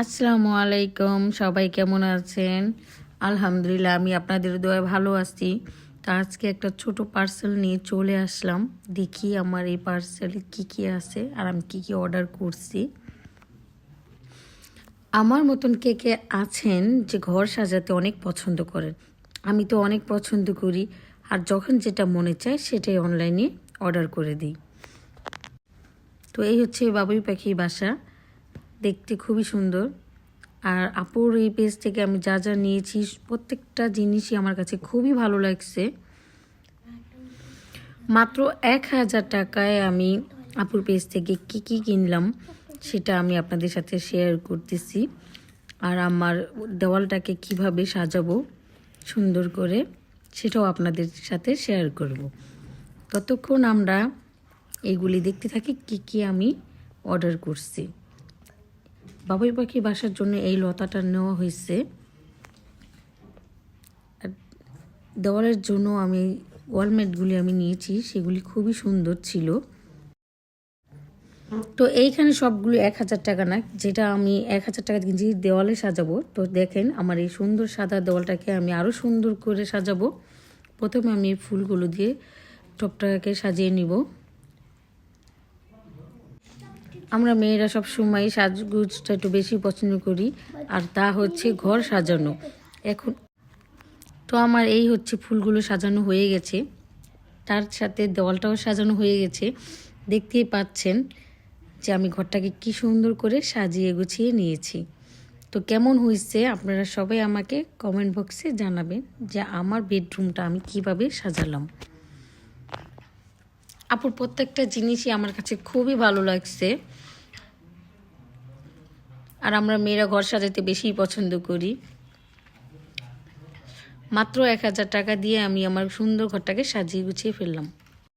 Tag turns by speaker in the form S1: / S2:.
S1: আসসালামু আলাইকুম, সবাই কেমন আছেন? আলহামদুলিল্লাহ, আমি আপনাদের দোয়ায় ভালো আছি। তো আজকে একটা ছোট পার্সেল নিয়ে চলে আসলাম। দেখি আমার এই পার্সেলে কি কি আছে আর আমি কি কি অর্ডার করছি। আমার মতন কে কে আছেন যে ঘর সাজাতে অনেক পছন্দ করেন? আমি তো অনেক পছন্দ করি, আর যখন যেটা মনে চায় সেটাই অনলাইনে অর্ডার করে দিই। তো এই হচ্ছে বাবুই পাখির বাসা, দেখতে খুবই সুন্দর। আর আপুর এই পেজ থেকে আমি যা যা নিয়েছি প্রত্যেকটা জিনিসই আমার কাছে খুবই ভালো লাগছে। মাত্র 1000 টাকায় আমি আপুর পেজ থেকে কি কি কিনলাম সেটা আমি আপনাদের সাথে শেয়ার করতেছি। আর আমার দেওয়ালটাকে কিভাবে সাজাবো সুন্দর করে সেটাও আপনাদের সাথে শেয়ার করব। ততক্ষণ আমরা এইগুলি দেখতে থাকি কি কি আমি অর্ডার করছি। বাবুই পাখি বাসার জন্য এই লতাটা নেওয়া হয়েছে। আর দেওয়ালের জন্য আমি ওয়ালমেটগুলি আমি নিয়েছি, সেগুলি খুবই সুন্দর ছিল। তো এইখানে সবগুলো 1000 টাকা না, যেটা আমি 1000 টাকা কিনছি দেওয়ালে সাজাবো। তো দেখেন আমার এই সুন্দর সাদা দেওয়ালটাকে আমি আরও সুন্দর করে সাজাবো। প্রথমে আমি ফুলগুলো দিয়ে টপটাকে সাজিয়ে নিব। আমরা মেয়েরা সব সময় সাজগুজটা একটু বেশি পছন্দ করি, আর তা হচ্ছে ঘর সাজানো। এখন তো আমার এই হচ্ছে ফুলগুলো সাজানো হয়ে গেছে, তার সাথে দেওয়ালটাও সাজানো হয়ে গেছে। দেখতেই পাচ্ছেন যে আমি ঘরটাকে কি সুন্দর করে সাজিয়ে গুছিয়ে নিয়েছি। তো কেমন হয়েছে আপনারা সবাই আমাকে কমেন্ট বক্সে জানাবেন যে আমার বেডরুমটা আমি কিভাবে সাজালাম। আপুর প্রত্যেকটা জিনিসই আমার কাছে খুবই ভালো লাগছে। আর আমরা মেয়েরা ঘর সাজাতে বেশি পছন্দ করি। মাত্র 1000 টাকা দিয়ে আমি আমার সুন্দর ঘরটাকে সাজিয়ে গুছিয়ে ফেললাম।